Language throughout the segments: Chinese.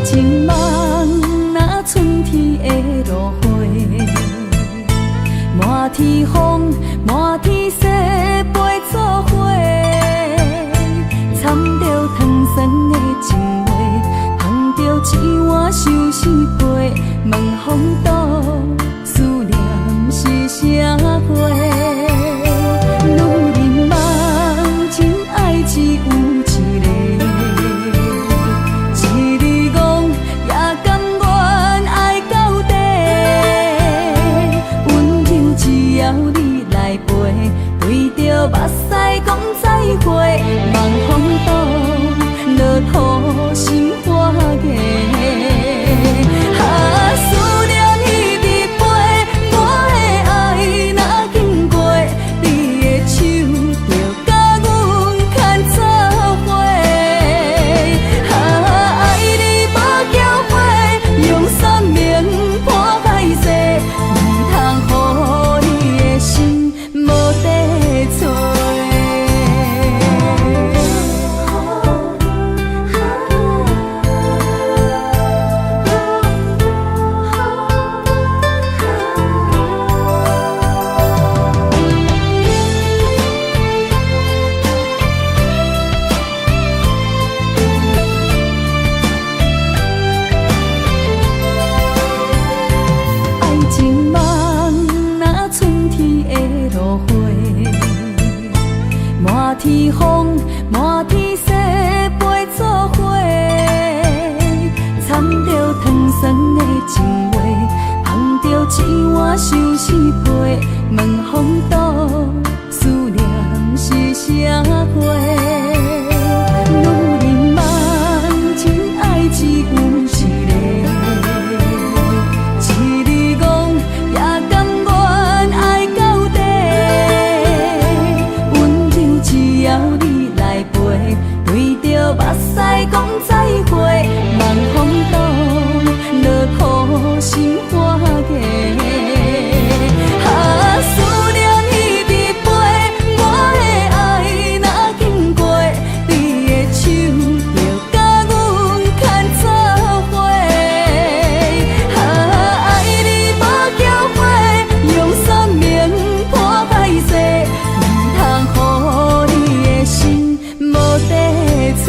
情梦若春天的落花，满天风，满天雪，陪作伙，掺着糖酸的情话，捧着一碗相思杯，问风度，思念是啥货？女人梦，真爱只有一个。目屎讲再会，望风度，落土心花芽。思念彼直飞，我的爱若经过，你的手就甲阮牵做伙。爱你无缴费，用生命破海誓，唔通予你的心无地找。满天风，满天雪，陪作伙，掺着糖酸的情话，捧着一碗相思杯，问风度，思念是啥货？女人梦，真爱只有一个。一字讲，也甘愿爱到底。只要你来陪，对着目屎讲再会，望风度，落土心花芽。思念彼直飞，我的爱若经过，你的手就甲阮牵做伙。爱你无缴费，用生命破海誓，唔通予心无地找。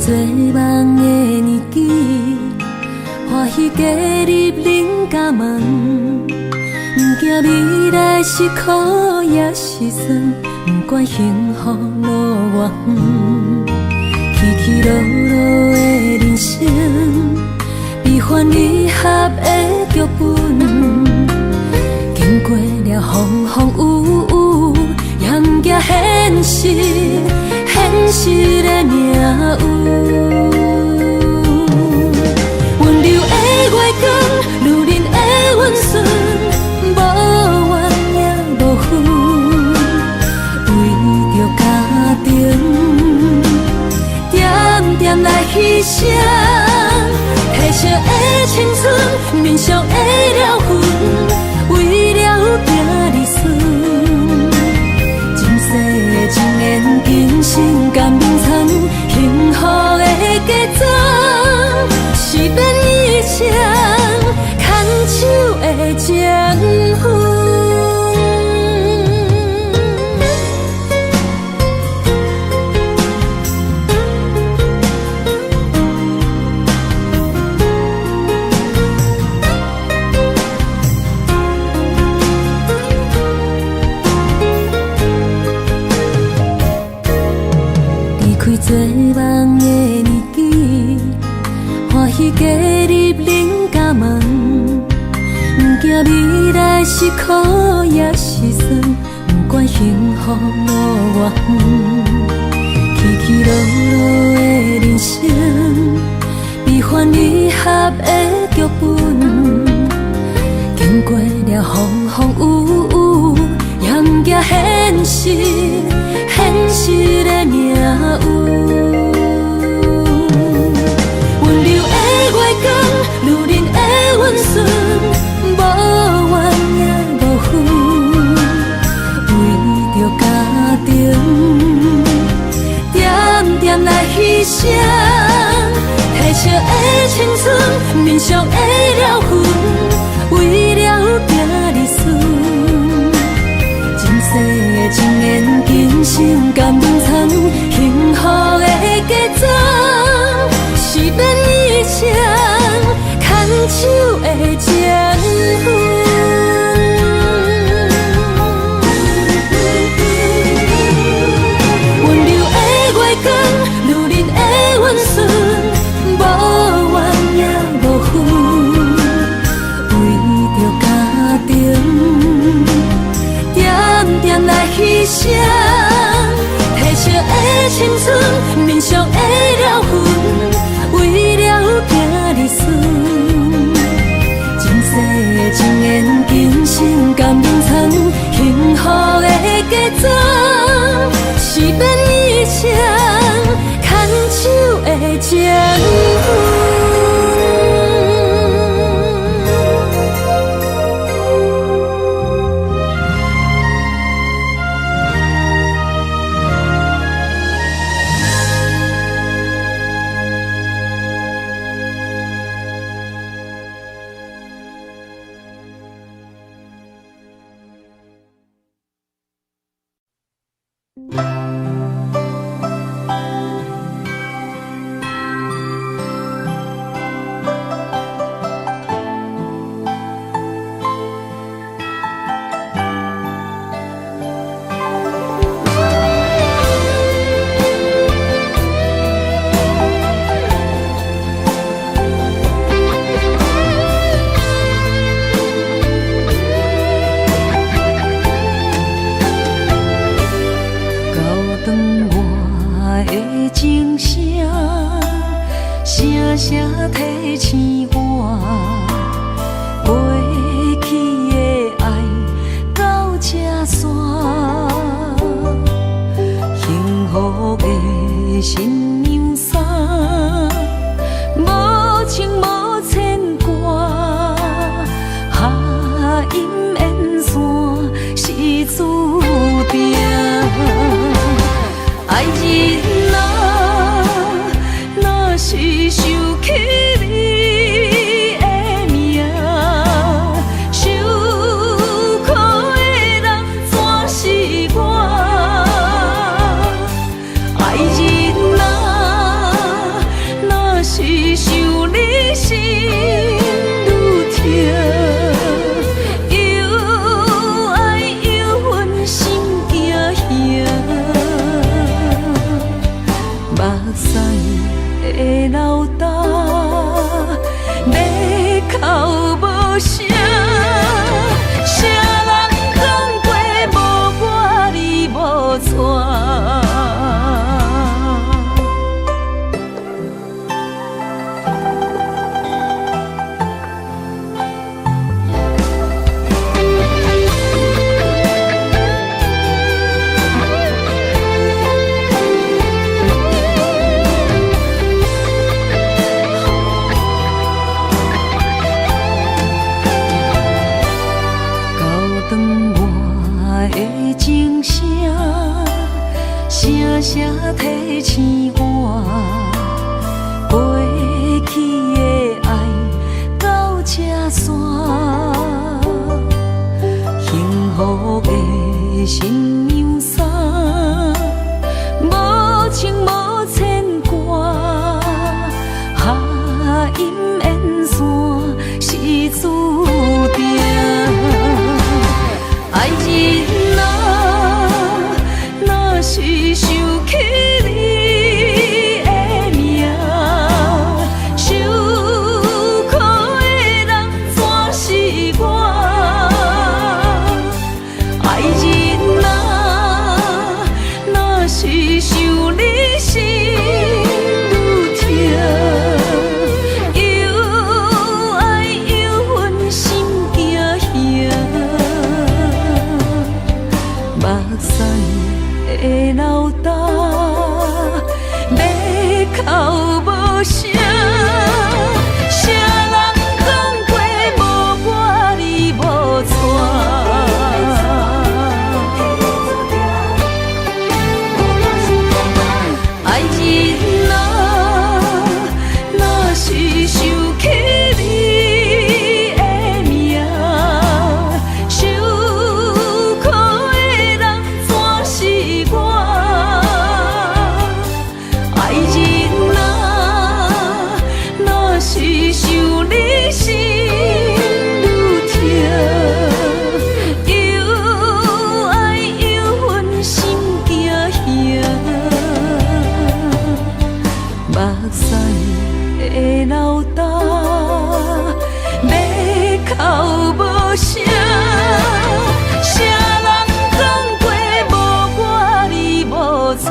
做梦的年纪，欢喜加入恁家门，不惊未来是苦也是酸，不管幸福路偌远，起起落落的人生，悲欢离合的剧本。了风风雨雨，也惊现实，现实的命运。温柔的月光，女人的温顺，无怨也无分，为着家庭，点点来牺牲。褪色的青春，面上的了痕，为了囝儿孙。前世情缘，今生甘眠藏，幸福的家庄，是变一场牵手的情分。做梦的年纪，欢喜加入恁家门，不惊未来是苦也是酸，不管幸福路偌远，起起落落的人生，悲欢离合的剧本，经过了风风雨雨，也不惊现实，现实的命运。温柔的月光，女人的温顺，无怨也无分，为着家庭，点点来牺牲。褪色的青春，面上的了痕，为了囝儿孙。前世的情缘，今生甘眠藏，幸福的家庄，是变一场牵手的情分。温柔的月光，女人的温顺，无怨也无分，为着家庭，点点来牺牲。褪色的青春，面上的了痕，为了囝儿孙。前世的情缘，今生甘眠藏，幸福的家庄，是变一场牵手的情分。爱人啊。幸福的新娘衫，无情无牵挂，下阴缘线是注定。爱人啊，若是想起你的名，受苦的人全是我。爱人啊，若是想你心愈痛，又爱又恨心惊吓。目屎的流干，要哭无声。谁人讲过无我你无带？爱人啊，若是想起你的名，受苦的人全是我。爱人啊，若是想你心愈痛，又爱又恨心惊吓。目屎的流干，要哭无声。谁人讲过无我你无带？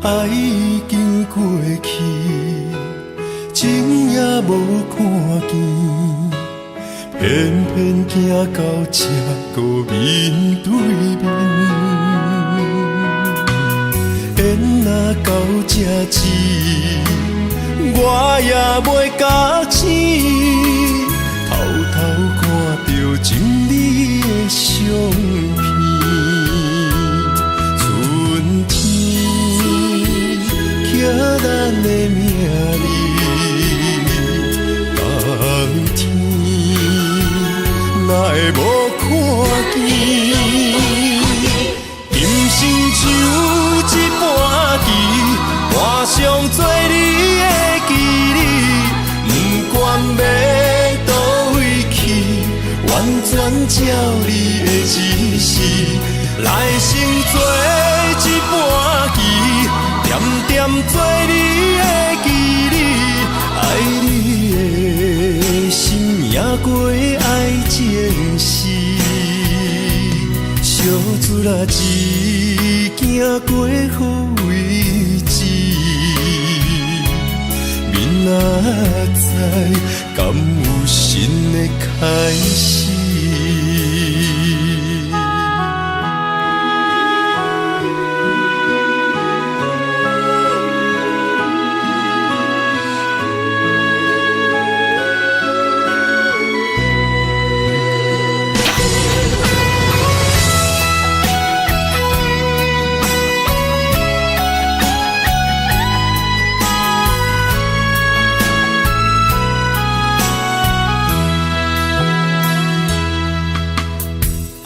爱已经过去，情也无看见，偏偏行到这个面对面。缘若到这时，我也袂甲钱，偷偷看到情侣的相片。春天刻咱的名字，冬天哪会无看见？今生像一盘棋，换上做你的记忆，不管要倒位去，完全照你的指示，来生做一盘棋，点点做你的记忆，爱你的心也过爱情诗，小船啊一行过好位置，明仔载敢有新的开始？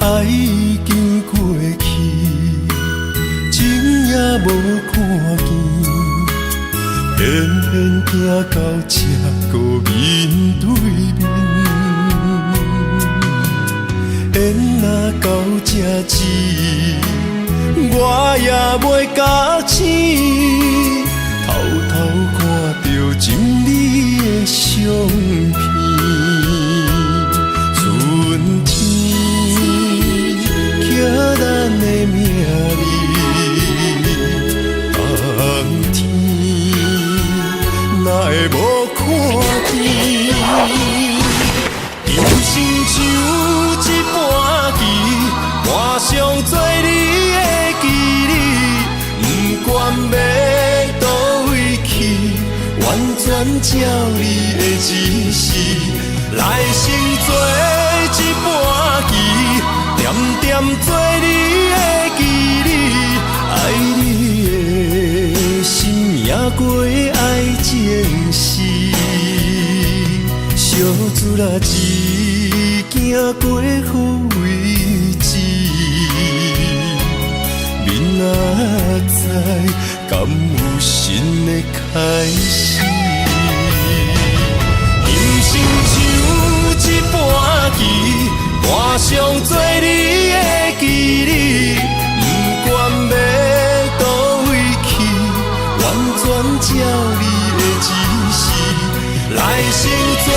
爱已经过去，情也无看见，偏偏行到这个面对面。若到这止，我也袂甲醒，偷偷看着心里的相片。春天刻咱的名字，冬天哪会无看见？人生像一盘棋，换上做你的记忆，不管要倒位去，完全照你的指示，来生做一盘棋，点点做你的记忆，爱你的心也过爱情诗，小子啦一行过好位置，明仔载敢有新的开始？人生像一盘棋，换上做你的记忆，不管要倒位去，完全照你的指示，来生做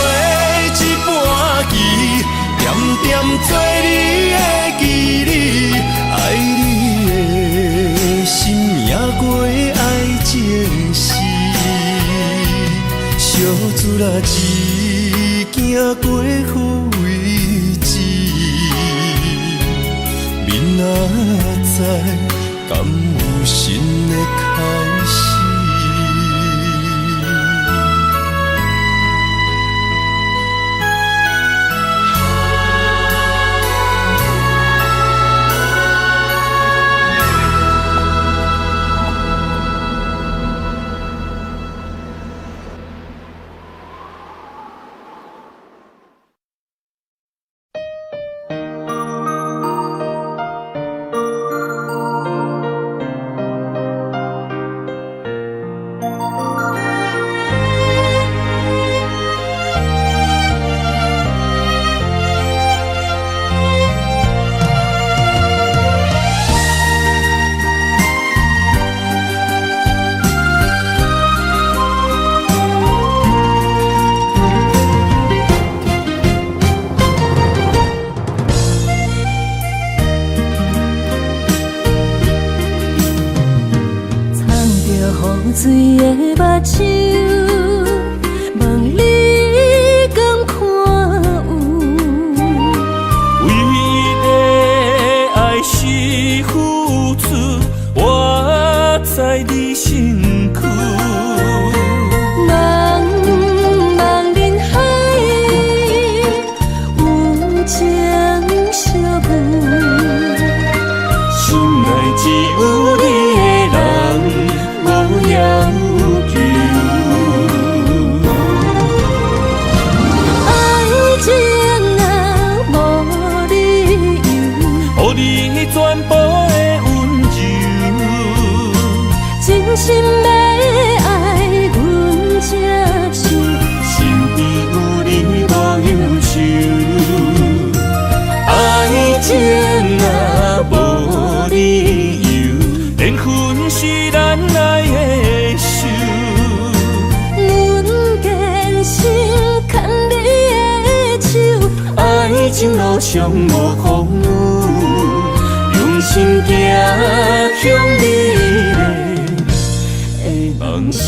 一盘棋，点点做你的记忆，爱你的心也过爱情诗，小子啦一行过好位置，明仔载敢有新的开始？水的目睭，问你敢看有？为了爱是付出，我在你身躯。茫茫人海，有情相伴，心内只有你的人。无要求，爱情啊无理由，予你全部的温柔，真心要爱阮才想，身边有你无忧愁，爱情啊无理由，缘分是咱来的手。阮坚心牵你的手，爱情路上无风雨，用心行向你的梦想。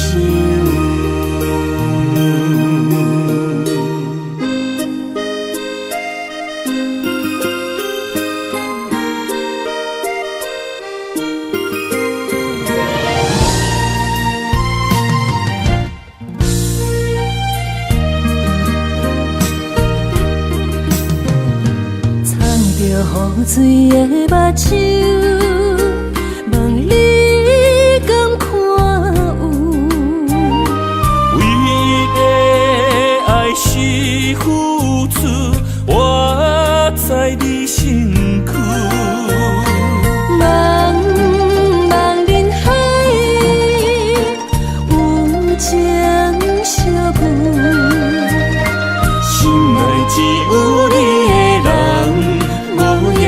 雨水的目睭，问你敢看有？为了爱是付出，我在你身躯。茫茫人海，有情相伴，心内只有你的人，无要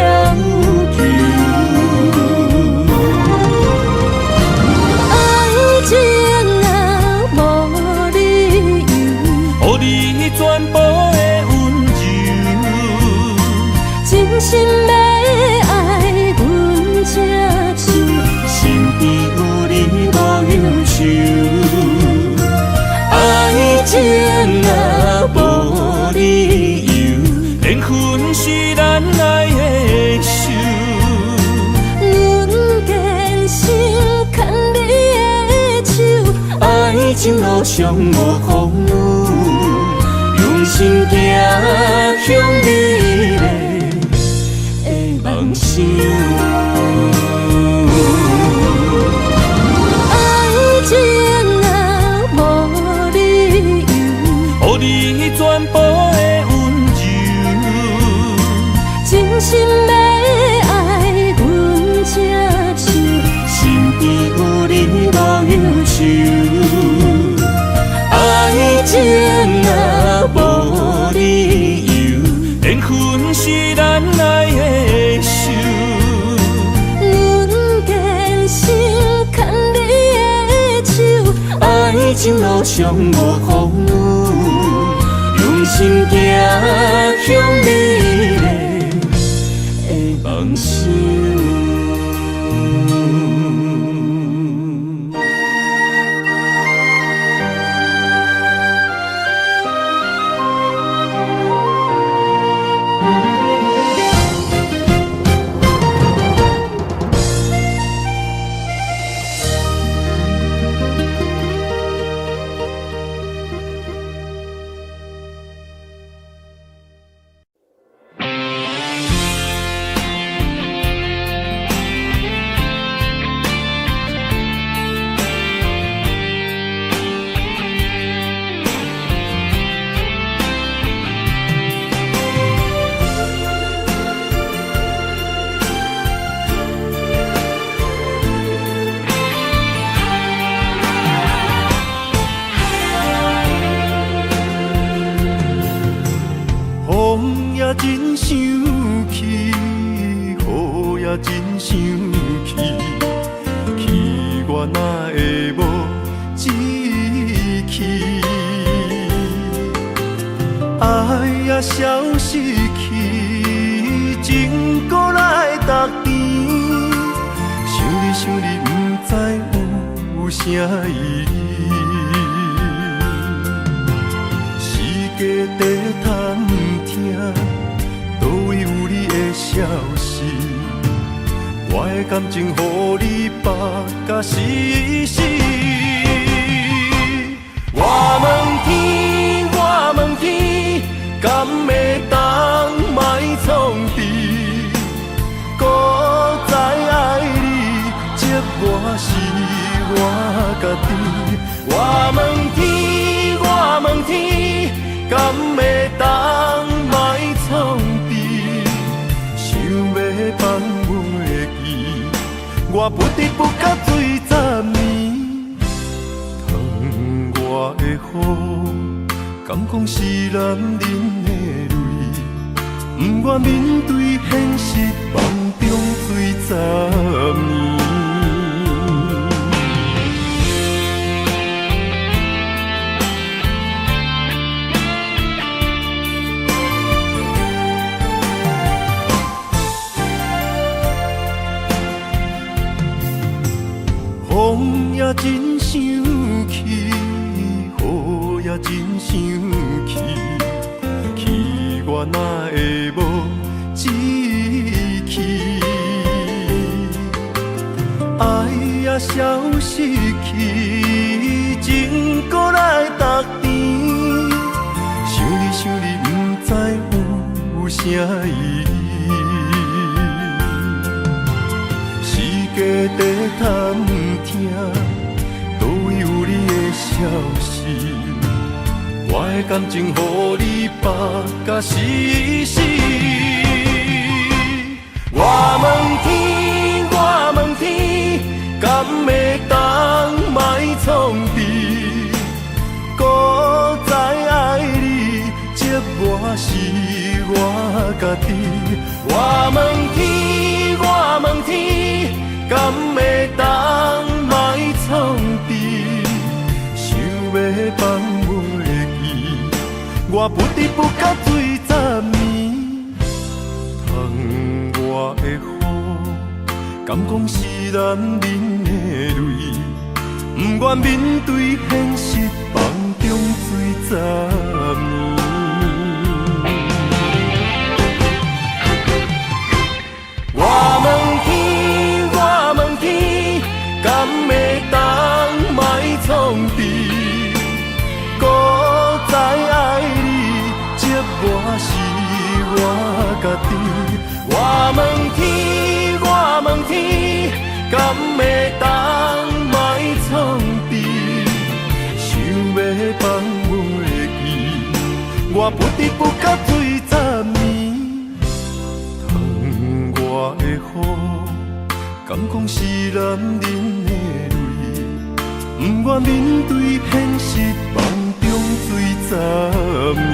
情路上无风雨，用心行向美丽的梦想。爱情啊，无理由，予你全部的温柔，真心要爱阮才受，身边有你无忧愁。爱情啊，无理由，缘分是咱爱的手。阮坚信牵你的手，爱情路上无风雨，用心行向美丽的梦想。风也真生气，雨也真生气，气我哪会无志气？爱也消失去，情搁来逐甜。想你，不知有啥意义。时家地探听，倒位有你的消息？我的感情，予你绑甲死死。我问天，我问天，敢会当莫创治？搁再爱你，这我是我家己。我问天，我问天，敢会当莫创治？想要放袂记，我不得不甲水10年。疼我的雨，敢讲是男人的泪？不愿面对现实，梦中水10年。风也真生气，雨也真生气，气我哪会无志气？爱也消失去，情搁来逐甜。想你，不知有啥意义？时家地探听，倒位有你的消息？我的感情，予你绑甲死死。我问天，我问天，敢会当莫创治？搁再爱你，这我是我家己。我问天，我问天，敢会当莫创治？想要放袂记，我不得不甲水10年。疼我的雨，敢讲是男人的泪？不愿面对现实，梦中水10年。我问天，我问天，敢会当莫创治？的雨，敢讲是男人的泪，不愿面对现实，梦中醉十年。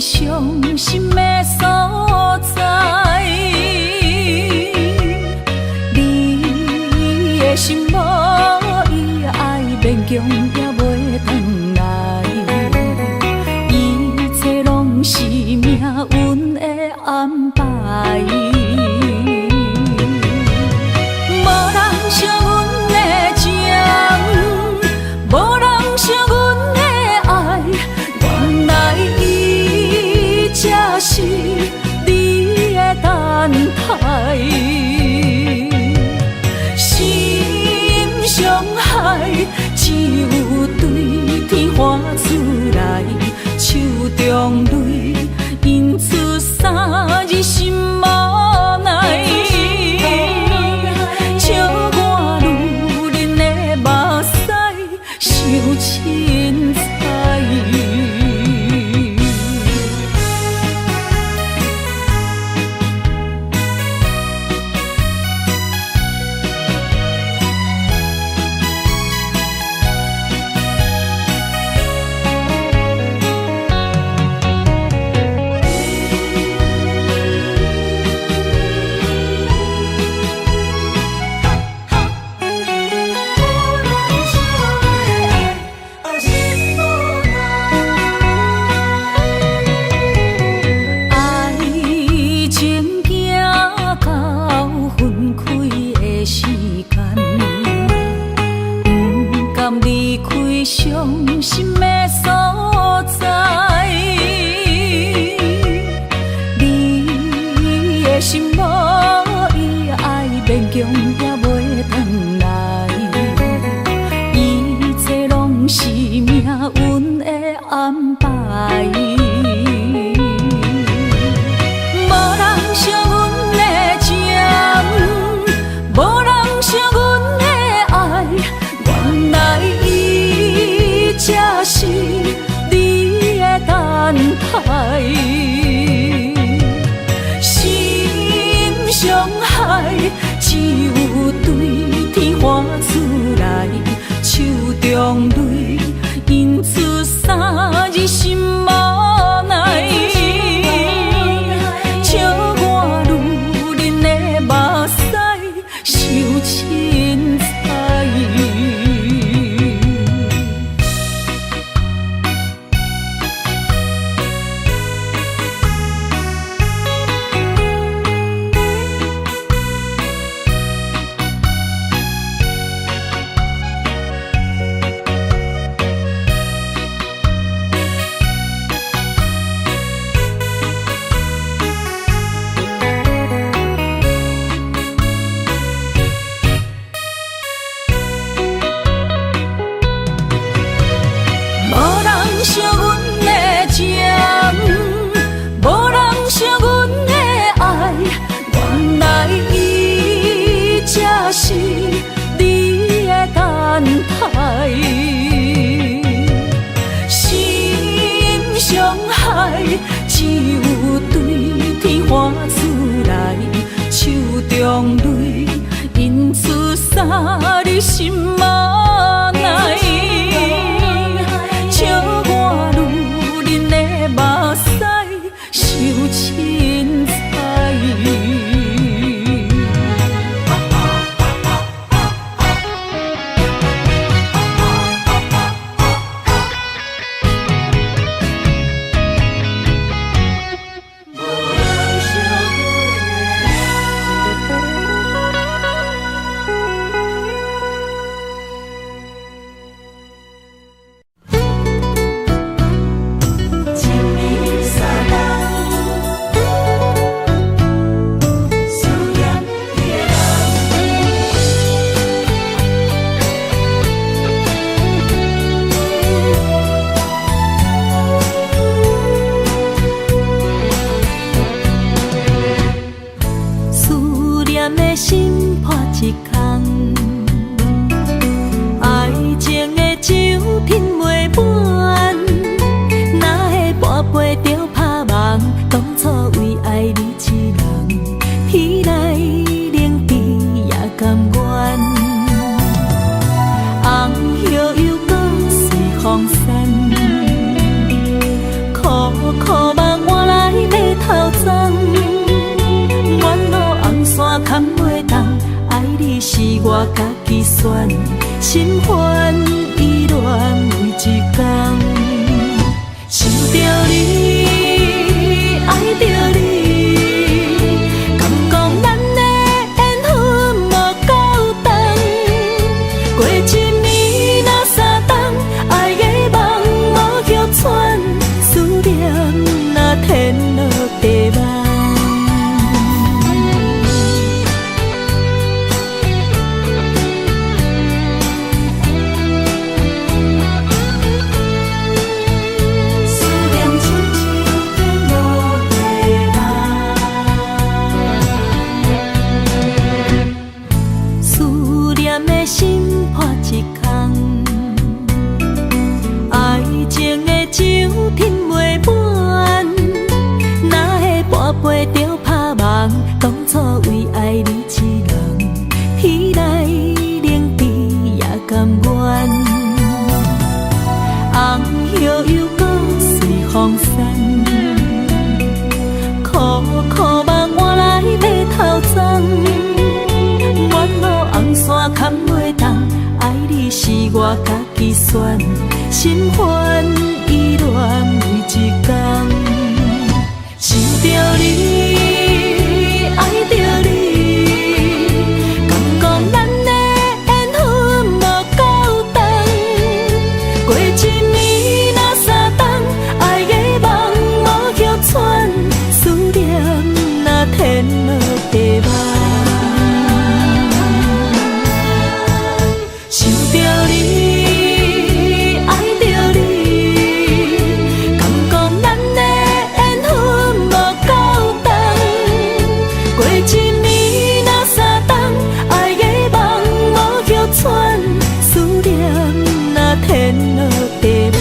伤心的所在，你的心无伊爱勉强也袂转来，一切拢是命运的安排。无人惜阮的情，无人惜阮的爱，原来才是你的等待，心伤害只有对天发出来，手中泪印出三字心无奈，笑我女人的目屎伤凊彩。伤心的所在，你的心无伊爱勉强也袂转来，一切拢是命运的安排。无人惜阮的情，无人惜阮的爱，原来才是你的等待，心伤害只有对天发出来，手中泪印出三字心无奈，笑我女人的目屎伤凊彩。惜阮的情，无人惜阮的爱，原来伊才是你的等待，心伤害只有对天发出来，手中泪印出三字心无奈，笑我女人的目家己选，心烦意乱每一天。想着你，爱着你，敢讲咱的缘分无够长？过一年若三冬，爱的梦无叫喘，思念若天落地网。当初为爱你一人，彼来冷滴也甘愿。红叶又搁随风散，苦苦梦换来白头鬃。远路红线牵袂动，爱你是我家己选，心烦意乱每一天。想着你，爱着你，敢讲咱的缘分无够长？过一年若三冬，爱的梦无叫喘，思念若天落地网。想着你，爱着你，敢讲咱的缘分无够长？过一年若三冬，爱的梦无叫喘，思念若天落地网。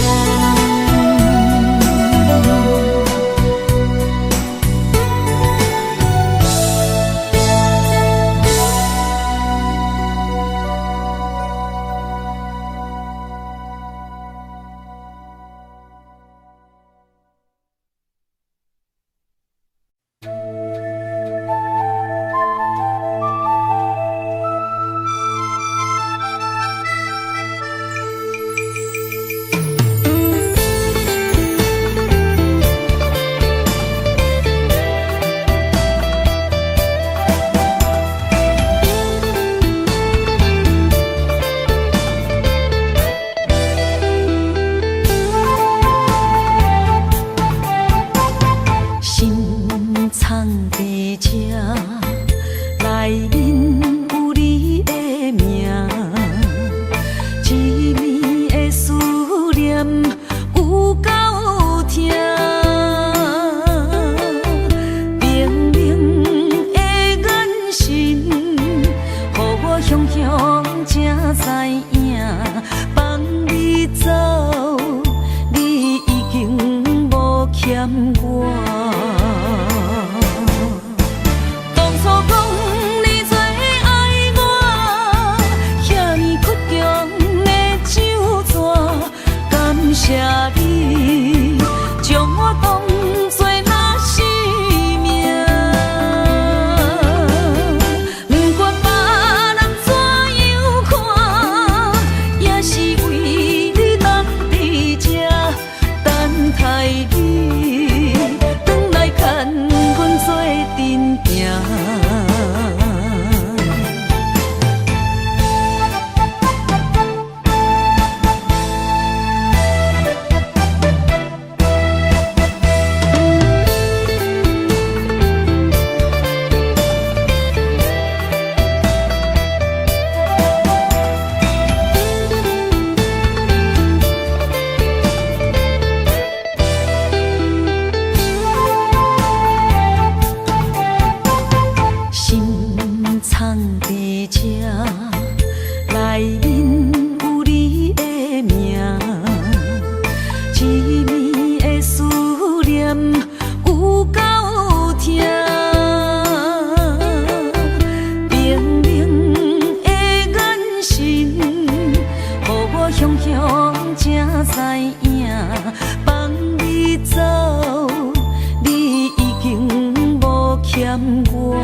欠我。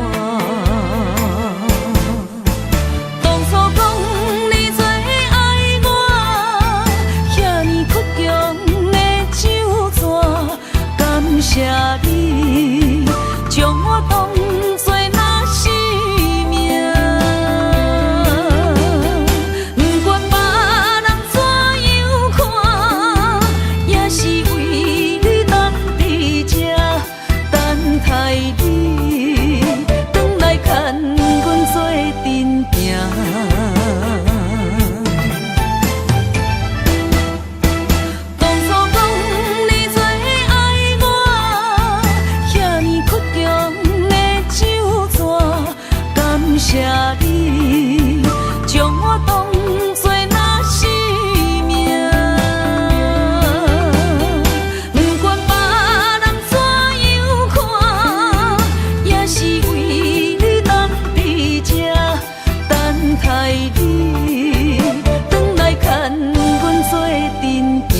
当初讲当作那是命。不管别人怎样看，也是为你等伫这，等待你回来牵阮做阵行。谢你将我当作那是命，不管别人怎样看，也是为你等伫这，等待你回来牵阮做阵行。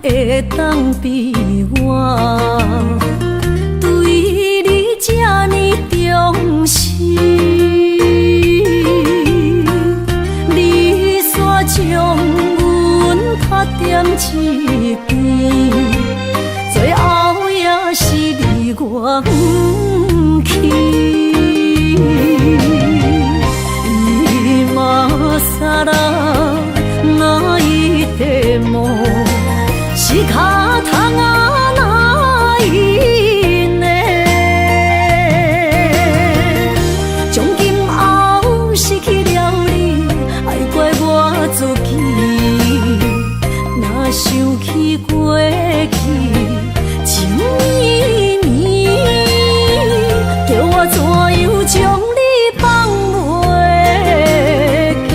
会当比我对你这呢重视，你煞将阮拍点一边，最后也是你我不去。今さら泣いても仕方がないね。从今后失去了你，爱怪我自己。若想起过去，情绵绵，叫我怎样将你放袂记？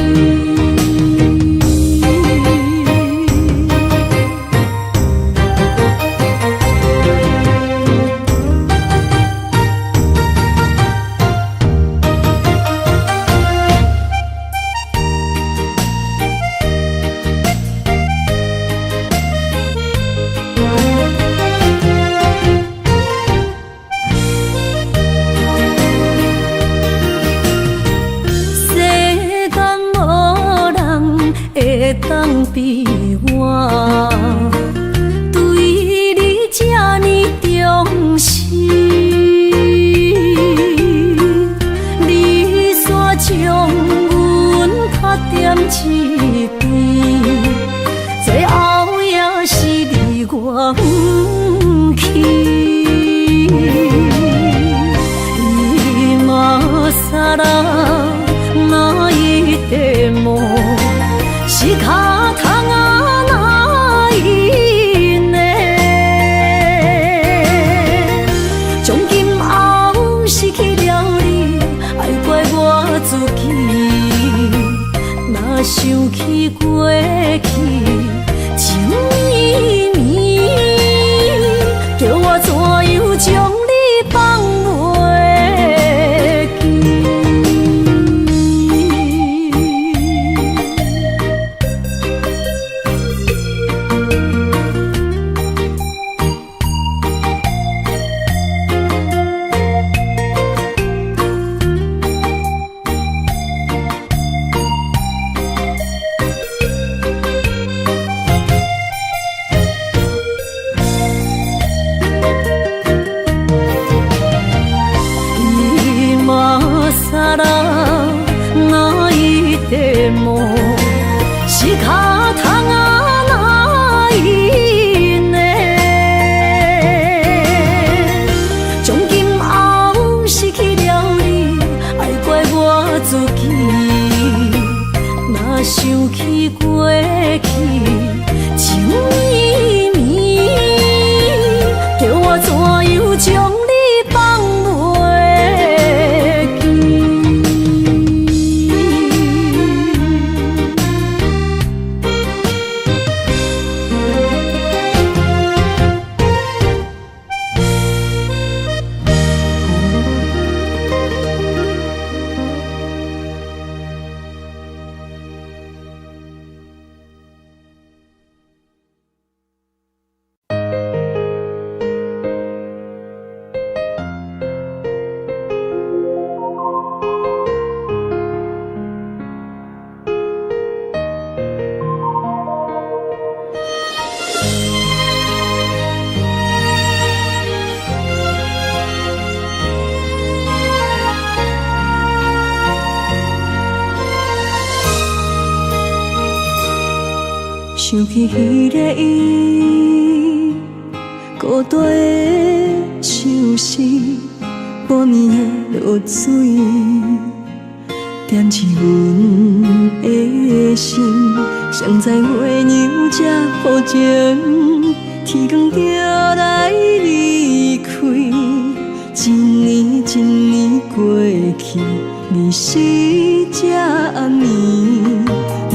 会当比我对你这呢重视，你煞将阮拍点一边，最后也是你我不去。今さら泣いても仕方がないね。从今后失去了你，爱怪我自己。若想起过去，情绵绵，叫我怎样将你放袂记？さら泣いても仕方がないね。从今后失去了你，爱怪我自己。若想起过去，绵绵，叫我怎样将你放袂记？想起迄个伊，孤单的像是半暝的落水，点起阮的心，谁知月娘这无情，天光就来离开，一年一年过去，日时这暗暝，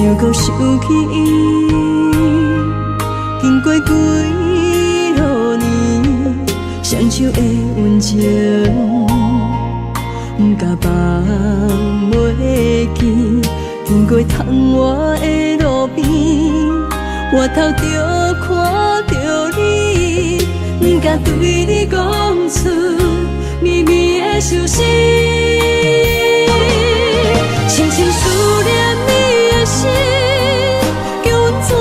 又搁想起伊。经过几落年，双手的温情，不敢放袂记。经过窗外的路边，我头就看到你，不敢对你讲出绵绵的相思，深深思念你的心，叫阮怎样？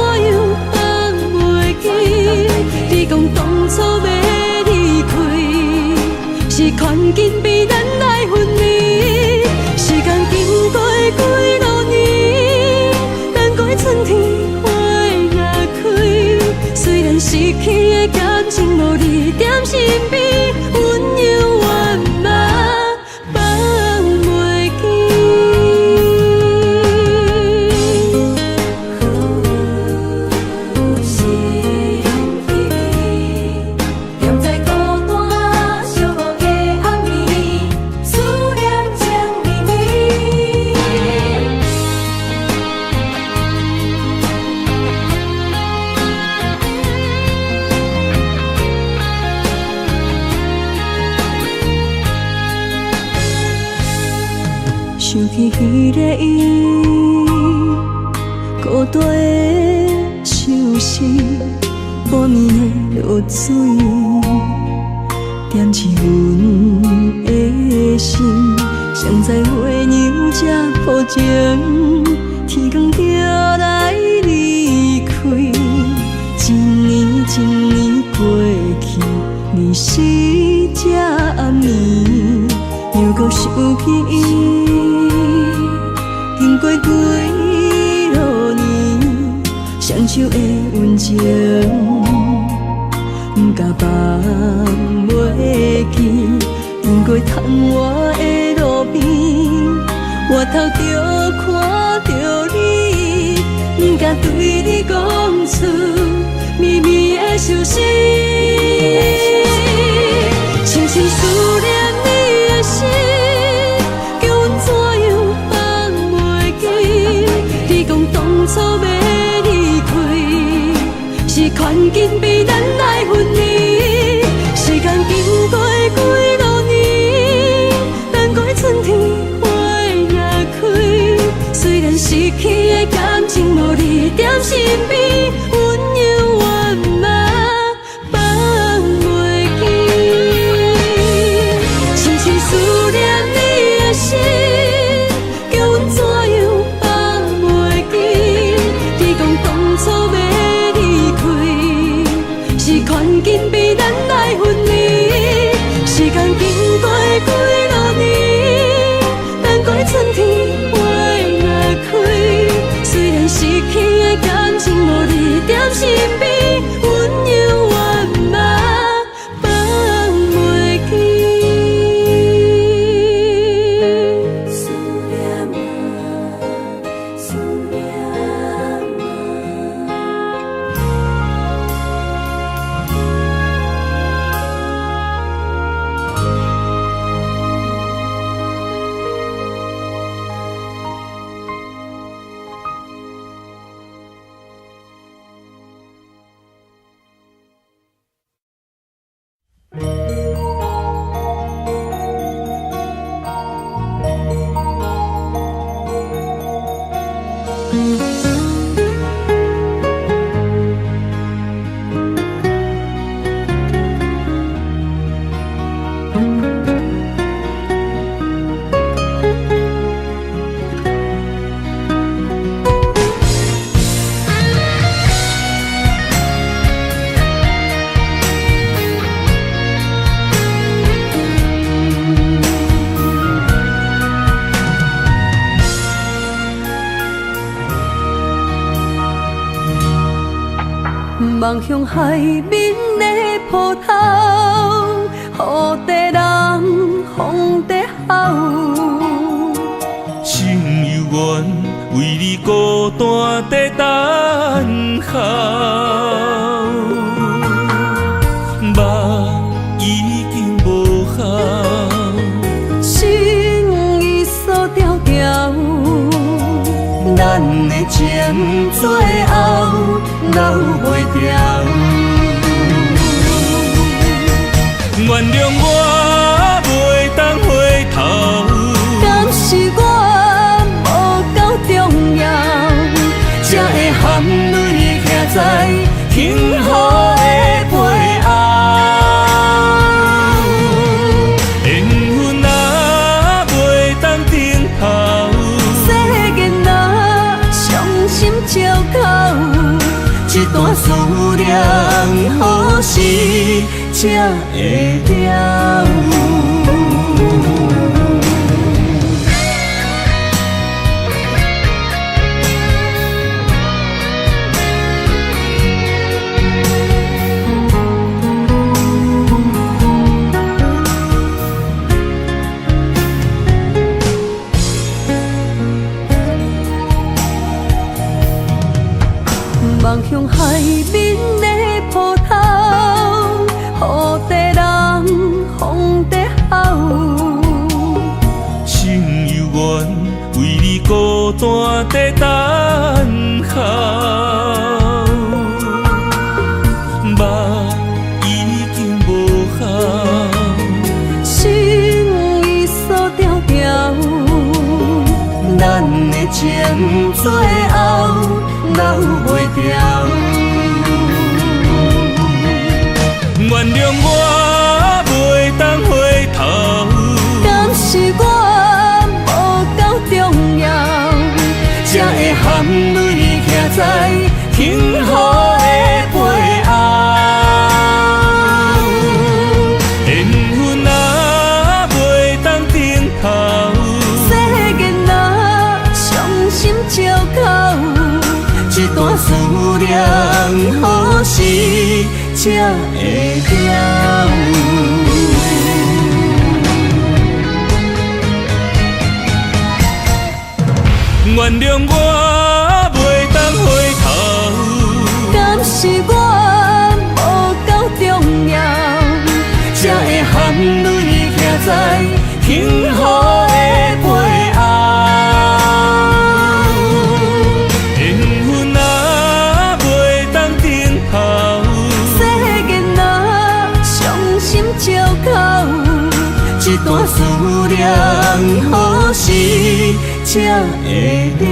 你讲当初要离开，是看紧比咱来分离。时间经过几落年，等待春天花也开。虽然失去的感情无你踮身边，温柔圆满放袂想起迄个伊，孤单的像是半暝的落水，点起阮的心。谁知月娘这无情，天光就来离开，一年一年过去，日时这暗暝，又搁想起伊。经过几落年，双手的温情，不敢放袂记。经过窗外的路边，我头就看到你，不敢对你讲出绵绵的相思，深深思念你的心。当初要离开，是看紧比咱来分离。时间经过几落年，等待春天花也开。虽然失去的感情无你踮身边，温柔圆满放袂记。深深思念你的心。看紧比咱来分离，时间经过几落年，等待春天花也开。虽然失去的感情无你踮身边，温柔圆满放袂记。思念啊，思念啊。望向海面的波涛，雨地人风地吼。心犹原为你孤单在等候，目已经无效，心已锁条条。咱的情最后留袂掉。原谅我袂当回头，敢是我无够重要，才会含泪徛在幸福的背后。缘分啊，袂当回头，世间啊，伤心借口，一段思念，何时才会了？望向海面的波涛，雨地人风地吼。心犹原为你孤单在等候，目已经无效，心已锁条条。咱的情最后留袂掉。原谅我袂当回头，敢是我无够重要，才会含泪徛在幸福的背后。缘分啊，袂当回头，世间啊，伤心借口，一段思念，何时才会了？原谅我袂当回头，敢是我无够重要，才会含泪徛在幸福的背后。缘分啊，袂当回头，世间啊，伤心借口，一段思念，何时才会了？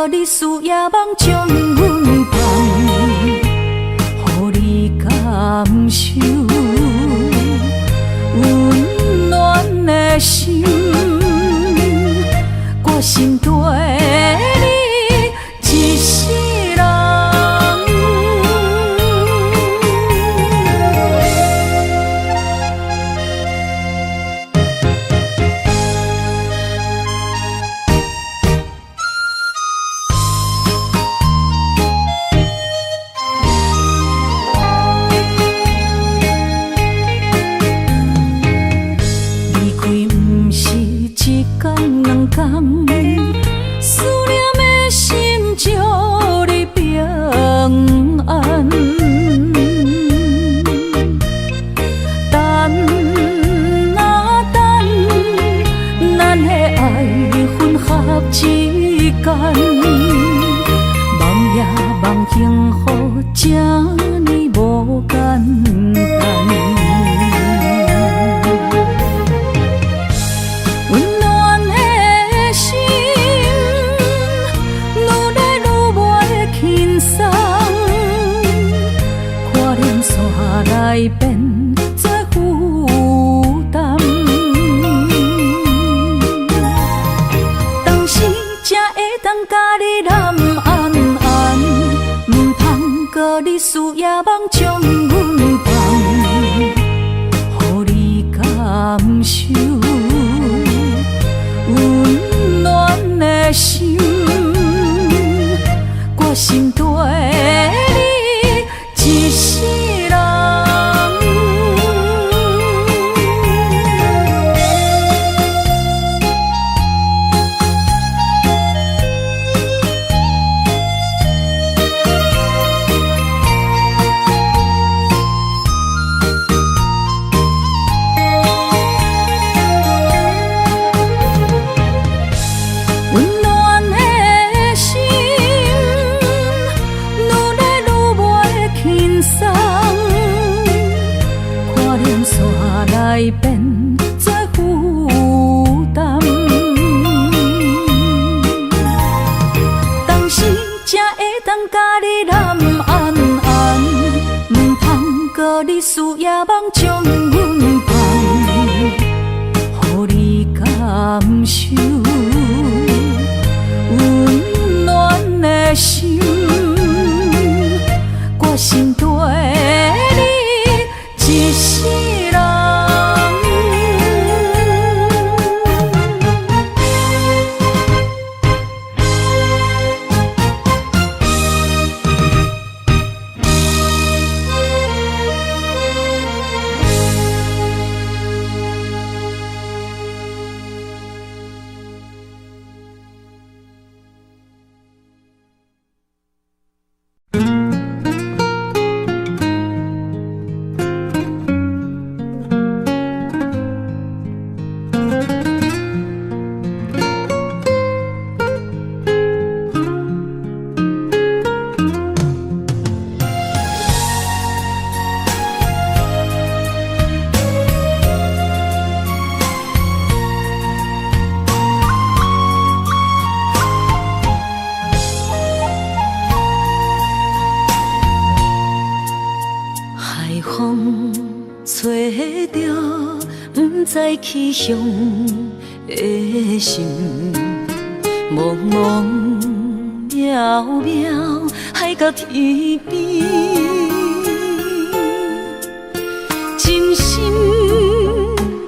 你输也茫将阮放，受，温暖的心，我心对你一世人。思念的心，祝你平安。等啊等，咱的爱混合之间，梦也梦幸福，这呢无简单。来变做负担，当时才会当甲你揽安安，唔通搁你思夜梦将阮放，予你感受温暖的心，我心对你一世人。来变做负担，当时才会当甲你揽安安，唔通搁你思夜梦将阮放，予你感受温暖的心，我心对你一世人。吹着不知去向的心，茫茫渺渺海到天边，真心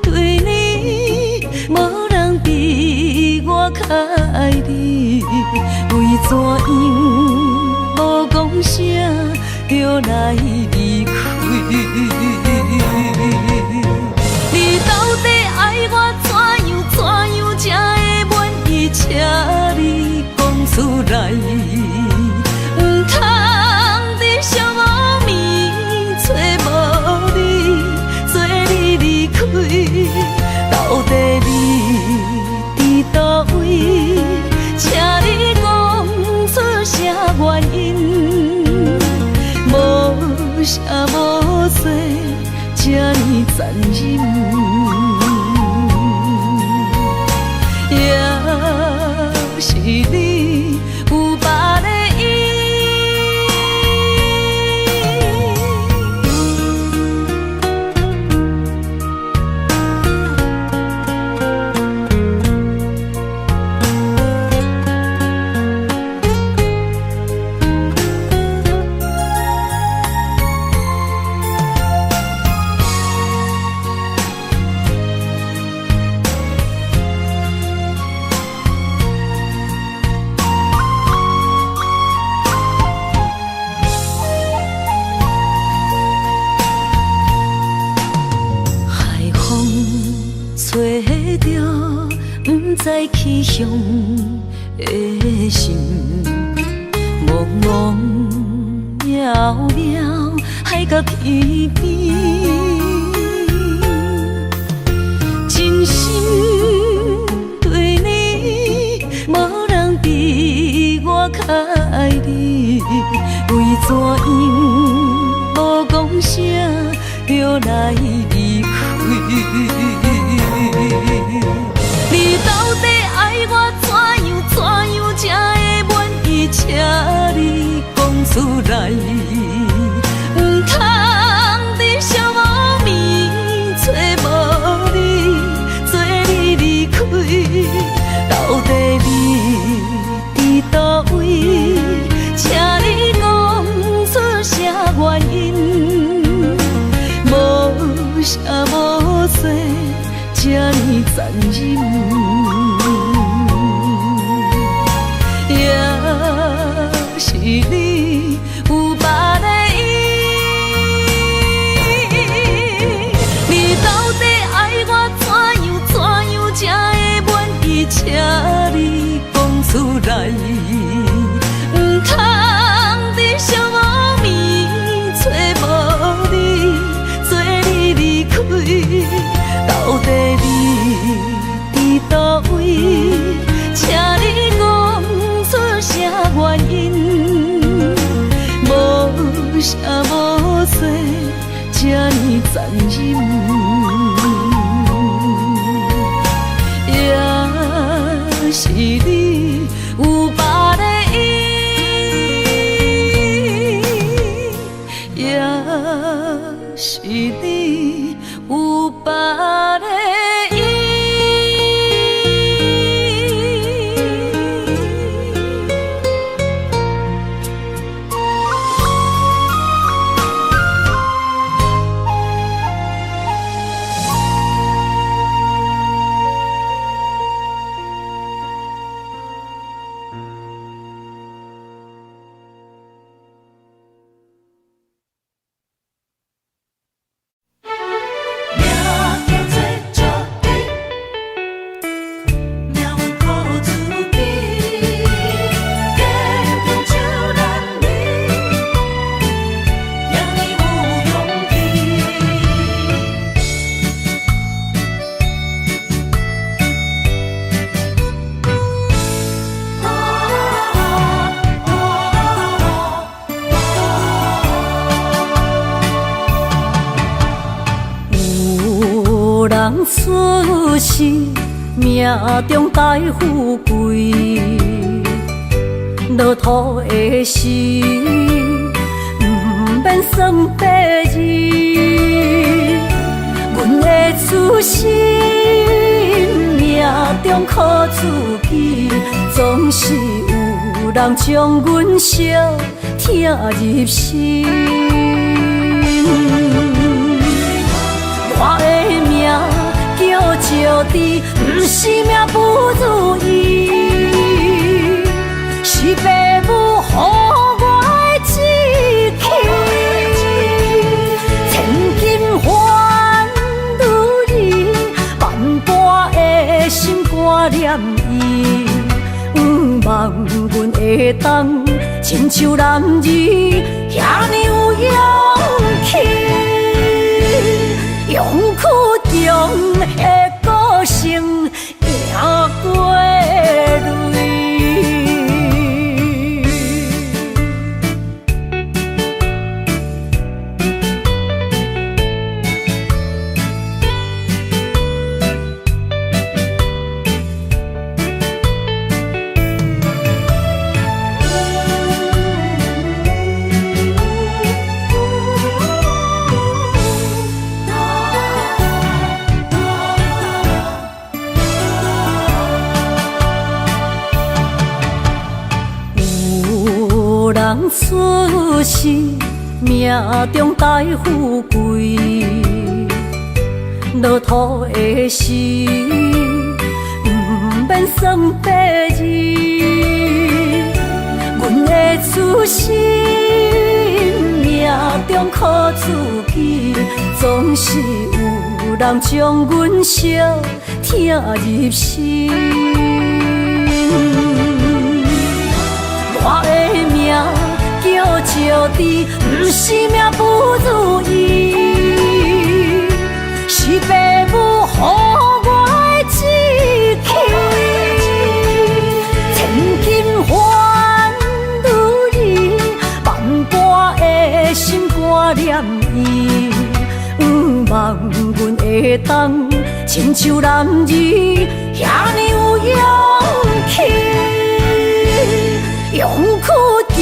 对你，无人比我较爱你，为怎样无讲声就来离开？你到底爱我怎样才会满意？请你讲出来，唔通在寂寞暝找无你，做你离开。到底你伫倒位？请你讲出啥原因？无啥无做，这呢残忍。也是你有别的意，去向的心，茫茫渺渺海角天边，真心对你，无人比我较爱你，为怎样无讲声就来离开？你到底爱我怎样才会满意？请你讲出来，不通在寂无眠找无你，做你离开。到底你伫倒位？请你讲出啥原因？无啥无做，这呢残忍。是你有别的意，你到底爱我怎样才会满意？请你讲出来，不通在寂无眠找无你，做你离开。到底你伫倒位？请你讲出啥原因？无啥无做，这呢残忍。也是你有别的意，也是你有别的意。出世命中带富贵，落土的时，不免算白字。阮的出身命中靠自己，总是有人将阮惜疼入心。我的命叫石地，不是命不如意，是父母予我的志气。千金换如意，万般的心肝念伊，不望阮会当亲像男儿遐尼有勇气。勇苦中的个性，赢过泪。人出世命中带富贵，落土的时，不免算白字。阮的出身命中靠自己，总是有人将阮惜疼入心。我的名叫笑滴，不是命不如意，是父母予我的志气。千金换如意，万般的心肝念伊，望阮会当亲像男儿遐尼有勇气。勇屈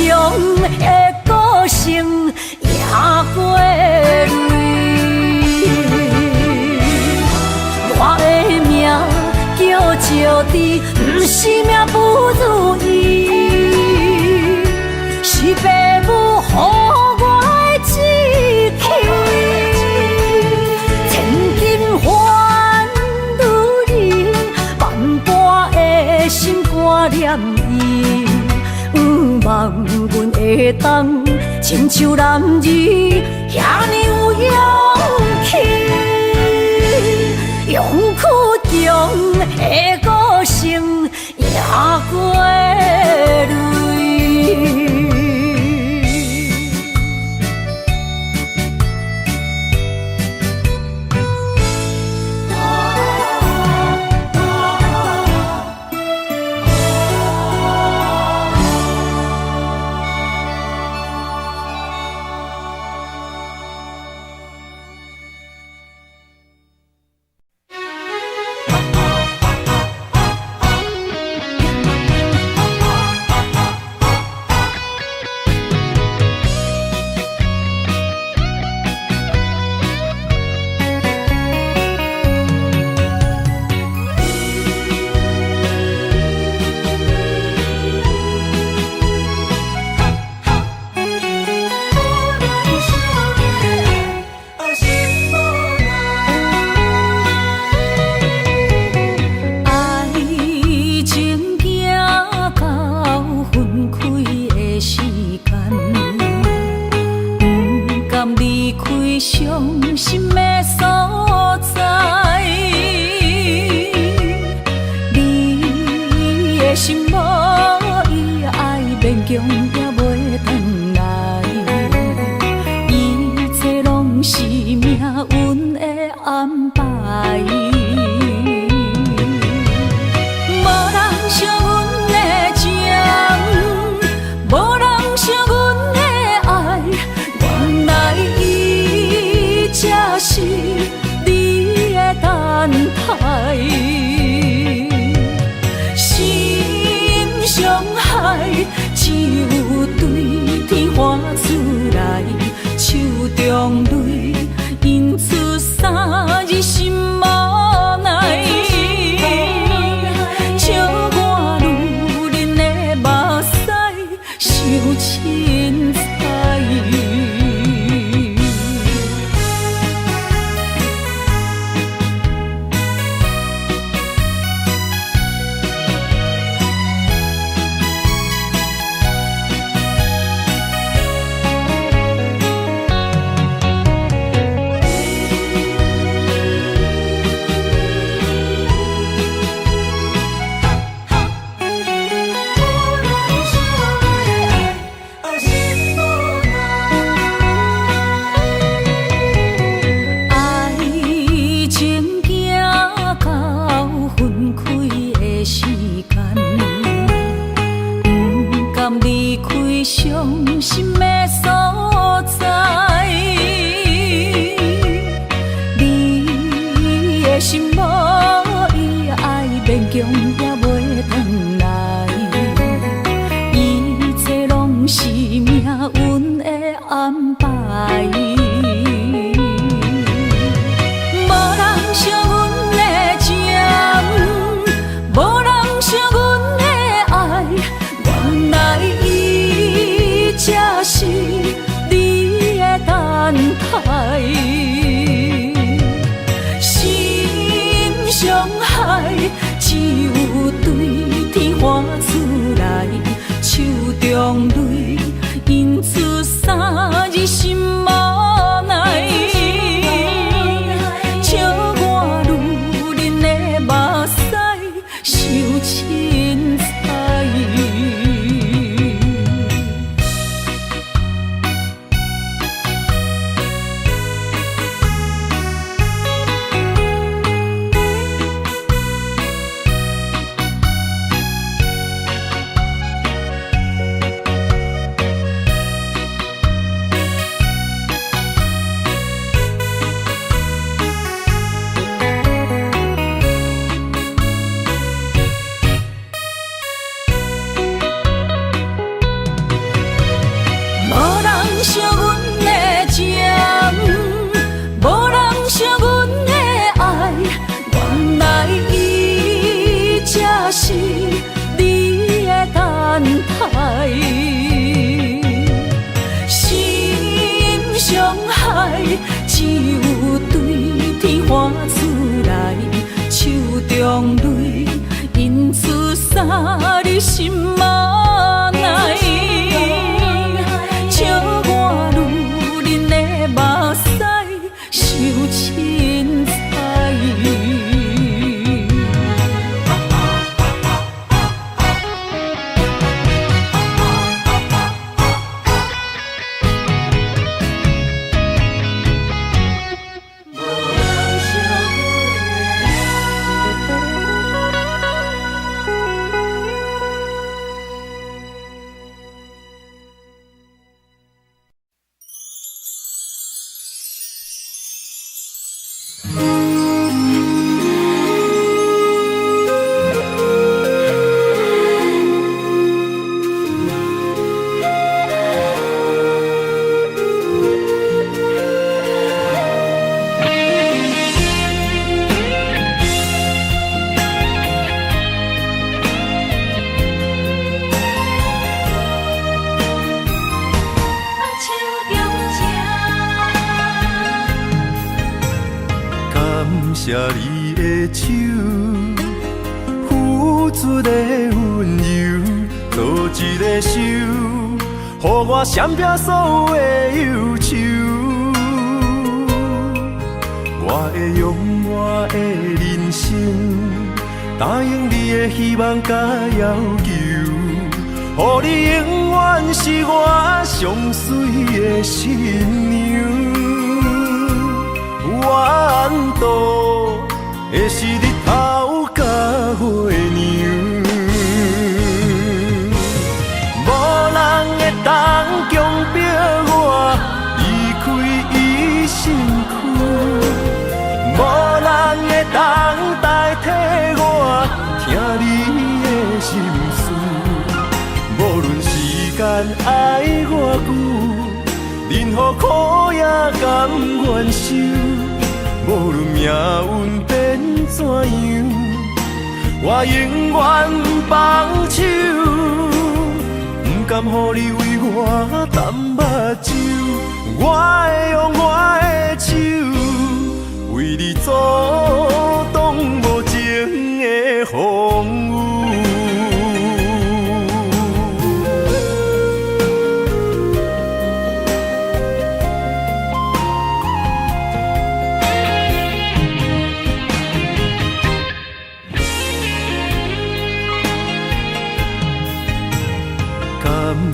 强的个性赢过泪，我的命叫笑滴，不是命不如意，是父母予我的志气。千金换如意，万般的心肝念伊。望阮会当亲像男儿遐尼有勇气，勇屈强的个性赢过泪。惜阮的情，无人惜阮的爱，原来伊才是你的等待。心伤害，只有对天喊出来，手中泪因此洒你心嘛爱，笑我女人的目屎受凊彩。谢你的手，付出的温柔，做一个手，予我闪避所有的忧愁。我会用我的人生，答应你的希望甲要求，予你永远是我上水的新娘。缘途会是日头甲月亮，无人会当强迫我离开伊身躯，无人会当代替我听你的心事。无论时间爱我久，任何苦也甘愿受。无论命运变怎样，我永远放手，不甘予你为我淡目睭。我会用我的手，为你阻挡无情的风雨。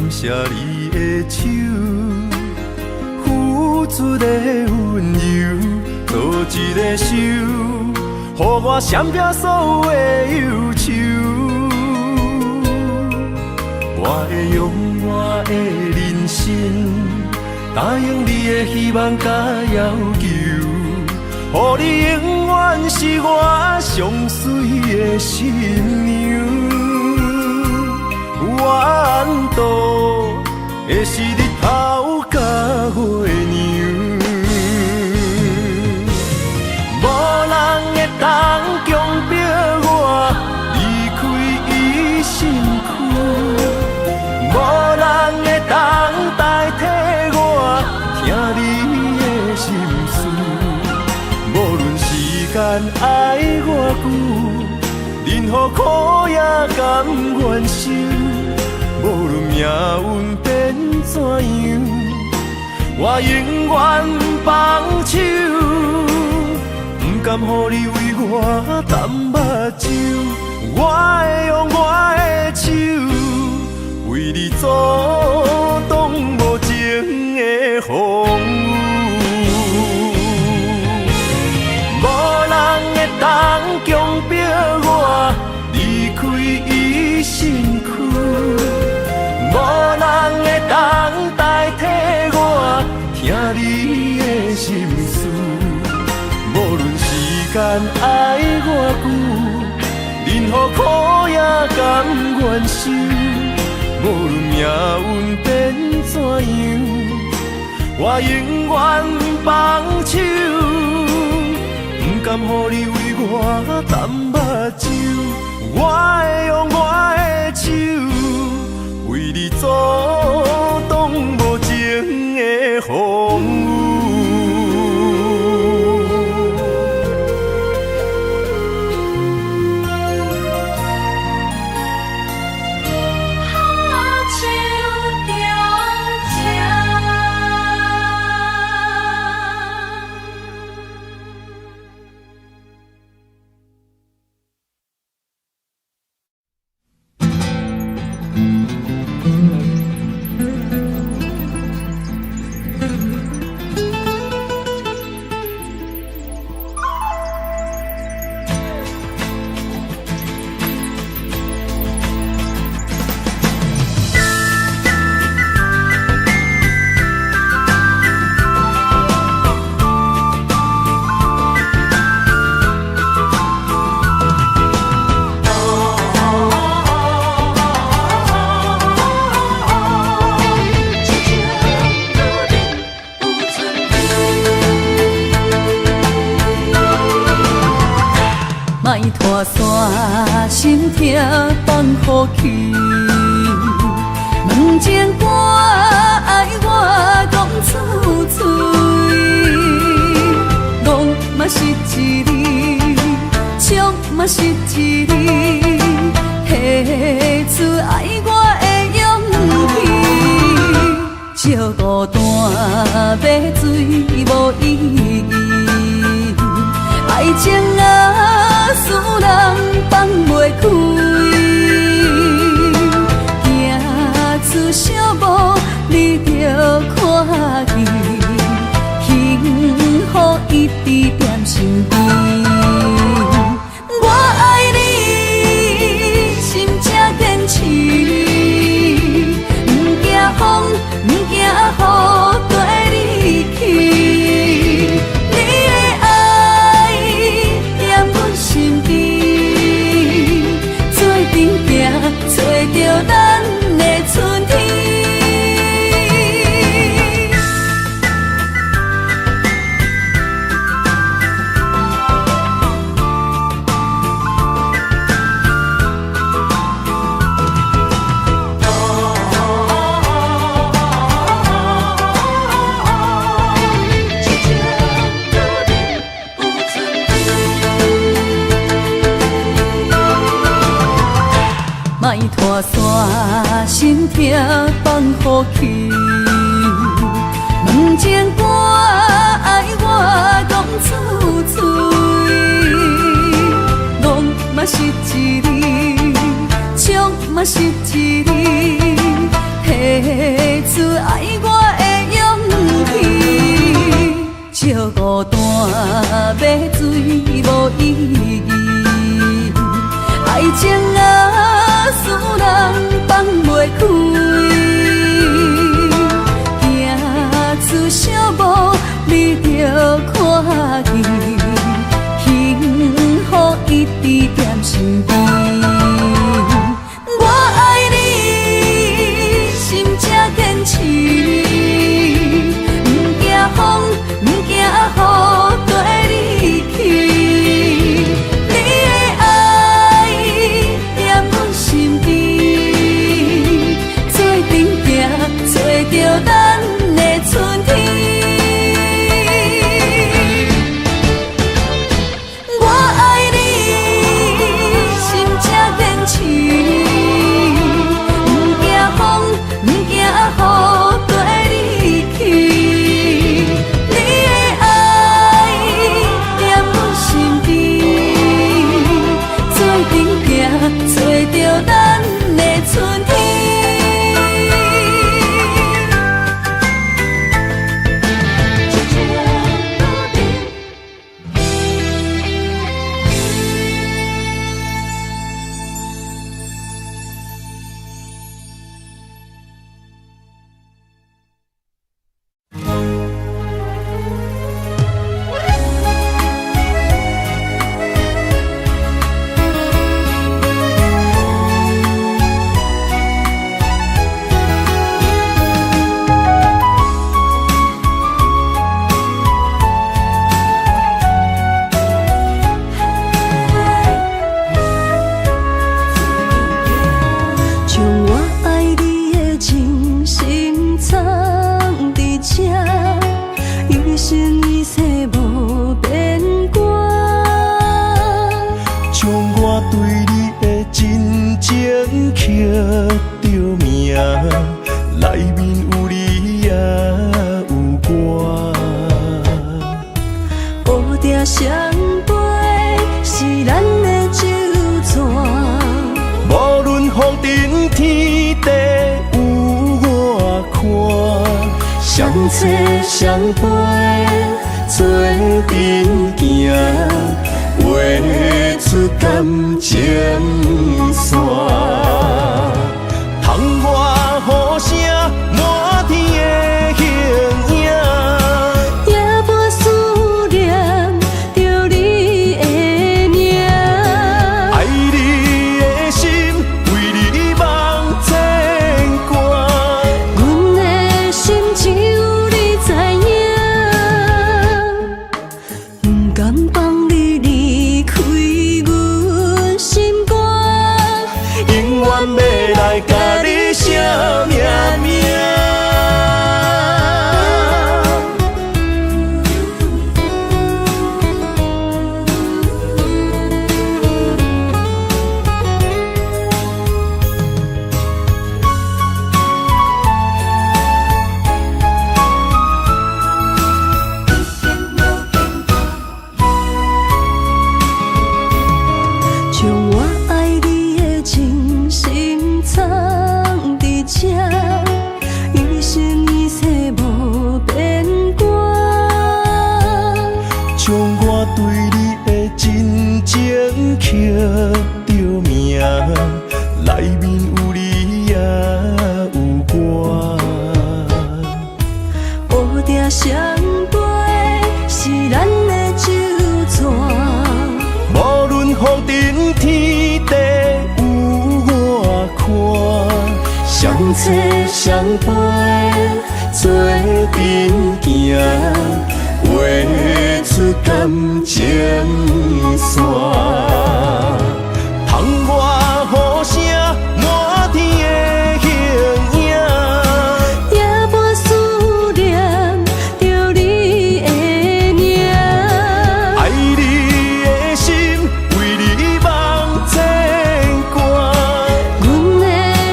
谢你的手，付出的温柔，做一个手，予我闪避所有的忧愁。我会用我的人生，答应你的希望甲要求，予你永远是我上水的新娘。缘途会是日头甲月亮，无人会当强迫我离开伊身躯，无人会当代替我听你的心事。无论时间爱我久，任何苦也甘愿受。无论命运变怎样，我永远放手，不甘予你为我淡目睭。我会用我的手，为你阻挡无情的风雨。无人会当强迫我离开伊身躯。无人会当代替我听你的心事。无论时间爱我久，任何苦也甘愿受。无论命运变怎样，我永远放手，不甘予你为我淡目睭。我会用我的手，为你阻挡无情的风雨。莫拖山心痛放乎去，问情歌爱我讲出嘴，戆嘛是一字，唱嘛是一字，提出爱我的勇气，照孤单要水无意义，爱情啊，使人放袂开，行出小步，你着看见，幸福一直踮身边。我爱你，心正坚持，不惊风，不惊雨，跟你去。你的爱踮阮身边，做阵行，找着咱的春天。莫拖山心痛放乎去，问情歌爱我讲出嘴，戆嘛是一字，唱嘛是一字，提出爱我的勇气，照孤单要水无意义，爱情啊，使人放袂开，行出小步，你着看见，幸福一直踮身边。我爱你，心正坚持，不惊风，不惊雨，跟你去。你的爱你说无变卦，将我对你的真情刻着名，内面有你也有我。乌蝶双飞是咱的酒泉，无论风尘天地有我看，相撮相陪做阵行，画出感情线。窗外雨声满天的形影，也无思念着你的名。爱你的心为你梦牵挂，阮的心只有你知影，不甘放你离开阮心肝，永远要来甲你写命名。将我爱你的真心藏伫这，一生一世无变卦。将我对你的真情刻着名，内面有你也有我。乌蝶双飞是咱的酒泉，无论风尘天地有我看，相撮相陪做阵行，画出感情线。窗外雨声满天的形影，也无思念着你的名。爱你的心为你梦牵挂，阮的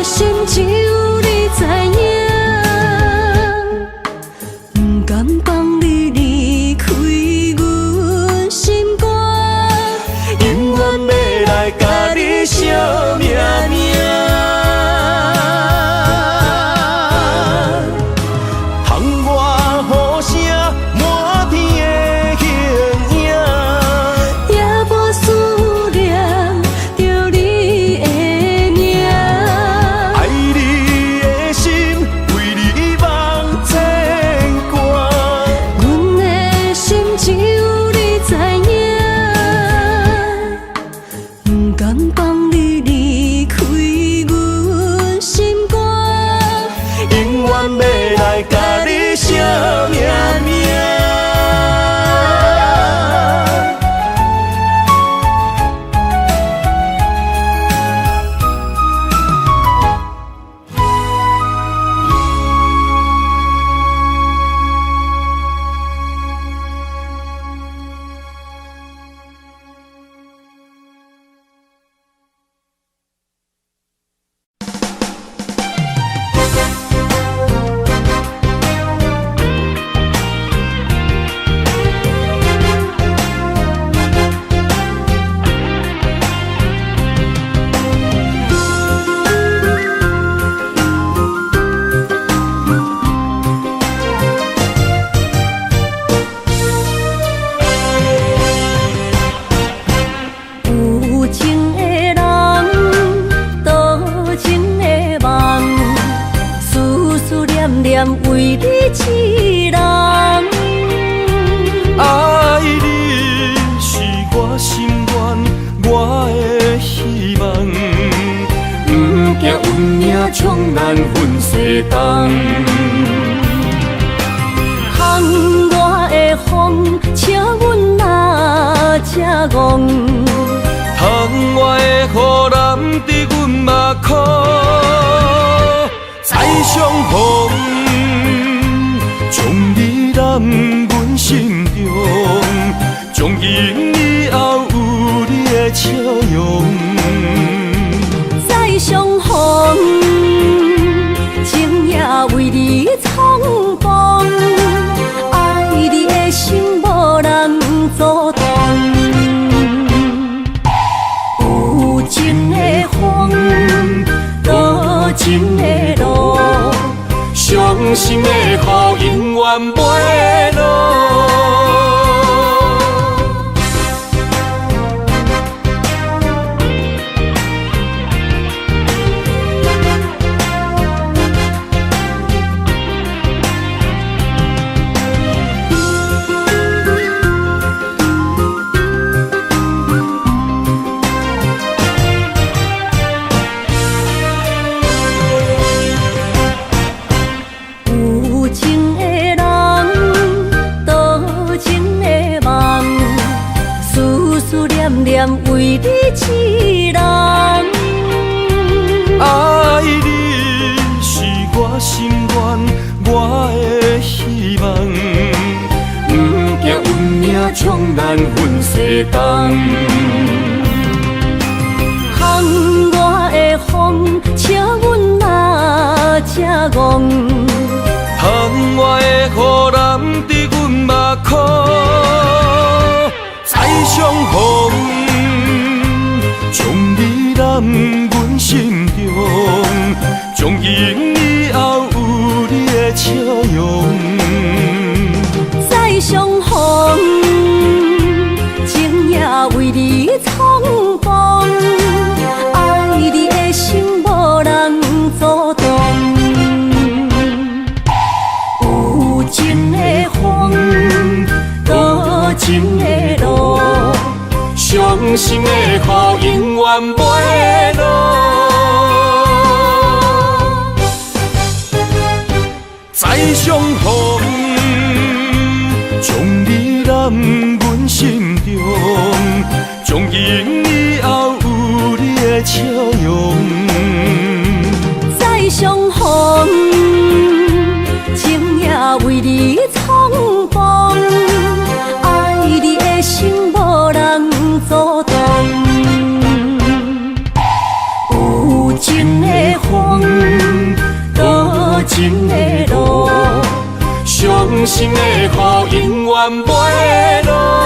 心只有你知影，不甘放你离开阮心肝，永远要来甲你写命名。窗外雨声满天的形影，也无思念着你的名。爱你的心为你梦牵挂，阮的心只有你知影，不甘放你离开阮心肝，永远要来甲你写命名。有情的人，多情的梦，思思念念为你痴人。爱你是我心愿，我的希望，不惊运命冲咱分西东。窗外的风，请阮哪只戆？窗外的雨淋伫阮马裤，再相逢，将你揽阮心中，从今以后有你的笑容，再相逢，情也为你冲动，爱你的心无人阻挡。有情的风，多情的路，伤心的雨永远袂落。为你痴人，爱你是我心愿，我的希望，不惊运命冲咱分世东。风我的风，请阮嘛正戆。窗外的雨淋伫阮目眶，再相逢。将你揽阮心中，从今以后有你的笑容。再相逢，情也为你冲动，爱你的心无人阻挡。有情的风，多情的路。伤心的雨永远袂落，再相逢，将你揽阮心中，从今以后有你的笑容。再相逢，情也为你冲动，爱你的心无人阻挡。有情的风，多情的路，伤心的雨永远袂落。